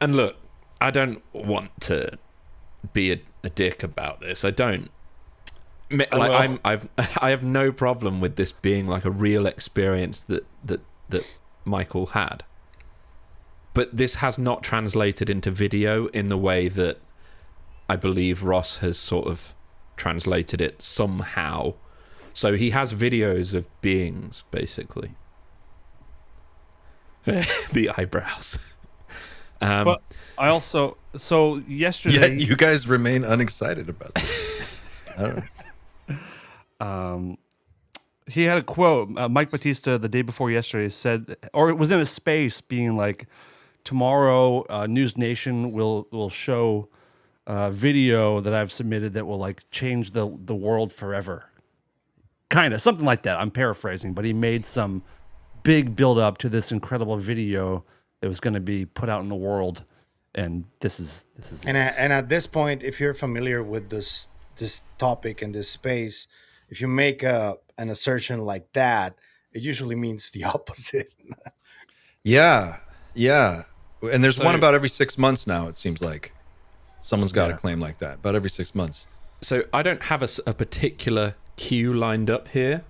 And look, I don't want to be a dick about this. I don't. I Like will. I have no problem with this being like a real experience that Michael had. But this has not translated into video in the way that I believe Ross has sort of translated it somehow. So he has videos of beings, basically. The eyebrows. But I also Yet yesterday you guys remain unexcited about this. I don't know. he had a quote. Mike Batista the day before yesterday said, or it was in a space being like, tomorrow News Nation will show video that I've submitted that will like change the world forever. Kind of something like that. I'm paraphrasing, but he made some big build up to this incredible video that was going to be put out in the world, and this is And at this point, if you're familiar with this topic and this space, if you make an assertion like that, it usually means the opposite. Yeah, yeah. And there's So- one about every 6 months now. It seems like someone's got Yeah. a claim like that. About every 6 months. So I don't have a particular cue lined up here,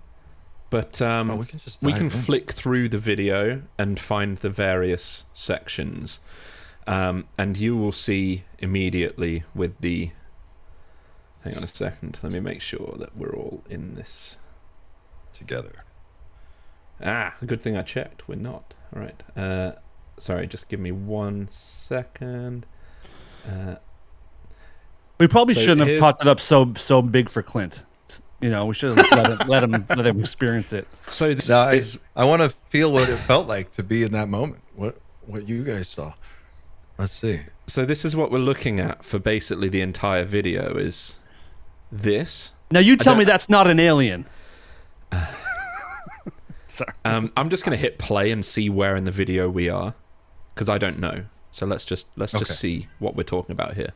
but we can just we dive can in. flick through the video and find the various sections, and you will see immediately with the. Hang on a second. Let me make sure that we're all in this. Together. Good thing I checked. We're not. All right. Sorry, just give me 1 second. we probably So shouldn't have here's- talked it up so big for Clint. You know, we should have just let him experience it. So this Now, is I want to feel what it felt like to be in that moment. What you guys saw. Let's see. so this is what we're looking at for basically the entire video. Is this? Now you tell don't- me that's not an alien. Sorry. I'm just going to hit play and see where in the video we are, because I don't know. So let's just Okay. see what we're talking about here.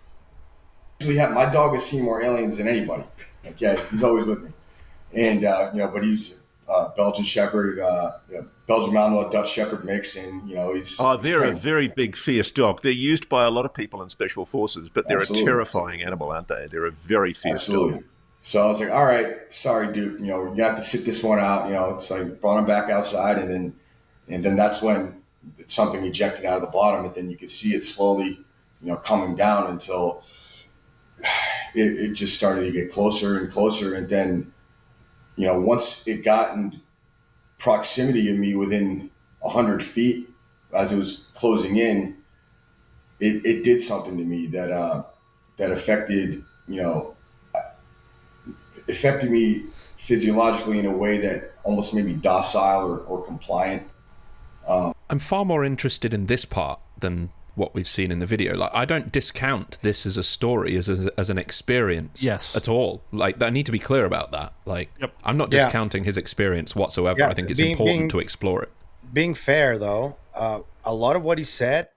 Actually, my dog has seen more aliens than anybody. Okay, he's always with me, and but he's Belgian Shepherd, Belgian Malinois, Dutch Shepherd mix, and he's. Oh, they're a he's very big, fierce dog. They're used by a lot of people in special forces, but they're Absolutely. a terrifying animal, aren't they? They're a very fierce Absolutely. dog. So I was like, all right, sorry, dude. You have to sit this one out. So I brought him back outside, and then that's when something ejected out of the bottom, and then you could see it slowly, coming down until it just started to get closer and closer, and then, once it got in proximity of me within 100 feet, as it was closing in, it did something to me that affected me physiologically in a way that almost made me docile or compliant. I'm far more interested in this part than what we've seen in the video. Like, I don't discount this as a story, as an experience, Yes. at all. Like, I need to be clear about that. Like, Yep. I'm not Yeah. discounting his experience whatsoever. Yeah, I think it's being- important being- to explore it. Being fair, though, a lot of what he said,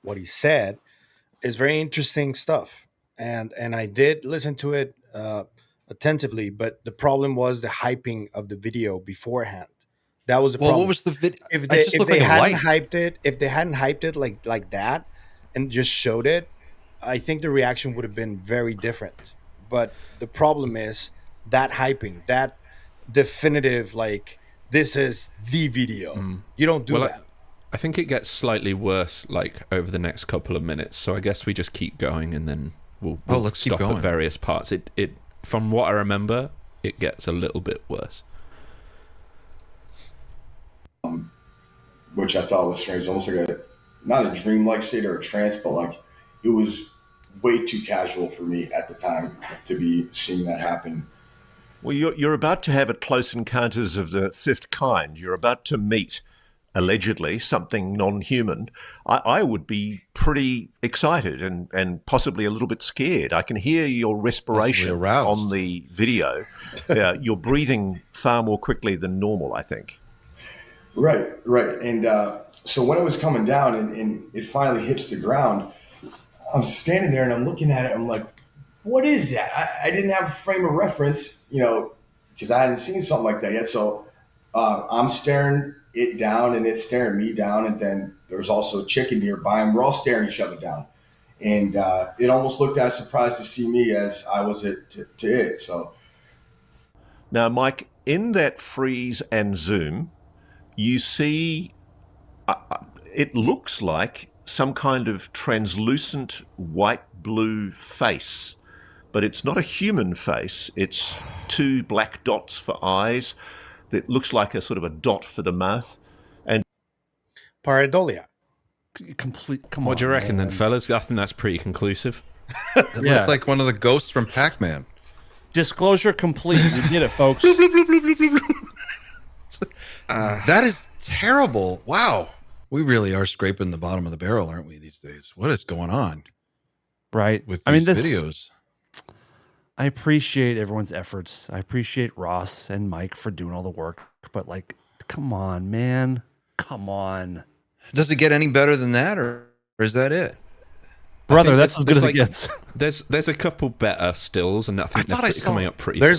is very interesting stuff, and I did listen to it attentively. But the problem was the hyping of the video beforehand. That was the Well, problem. what was the video? If I they just if looked they like a hadn't light. hyped it, like that, and just showed it, I think the reaction would have been very different. But the problem is that hyping, that definitive, like, this is the video. You don't do Well, that. I think it gets slightly worse, like, over the next couple of minutes. So I guess we just keep going, and then we'll let's keep stop going. at various parts. It from what I remember, it gets a little bit worse. Which I thought was strange, almost like not a dreamlike state or a trance, but like it was way too casual for me at the time to be seeing that happen. Well, you're about to have a close encounters of the fifth kind. You're about to meet, allegedly, something non-human. I would be pretty excited and possibly a little bit scared. I can hear your respiration Possibly aroused. on the video. You're breathing far more quickly than normal, I think. Right. And so when it was coming down and it finally hits the ground, I'm standing there and I'm looking at it. I'm like, what is that? I didn't have a frame of reference, because I hadn't seen something like that yet. So I'm staring it down and it's staring me down. And then there's also a chicken nearby and we're all staring each other down. and it almost looked as surprised to see me as I was to it. So Now, Mike, in that freeze and zoom, you see it looks like some kind of translucent white-blue face, but it's not a human face. It's two black dots for eyes that looks like a sort of a dot for the mouth. And Pareidolia. Come What on, do you reckon man. then, fellas? I think that's pretty conclusive. It Yeah. looks like one of the ghosts from Pac-Man. Disclosure complete. We did it, folks. That is terrible. Wow. We really are scraping the bottom of the barrel, aren't we, these days? What is going on Right. with I mean, these this videos? I appreciate everyone's efforts. I appreciate Ross and Mike for doing all the work, but like, come on, man. Come on. Does it get any better than that, or is that it? Brother, think that's as good as there's it gets. There's a couple better stills, and I think I thought they're I saw- coming up pretty. There's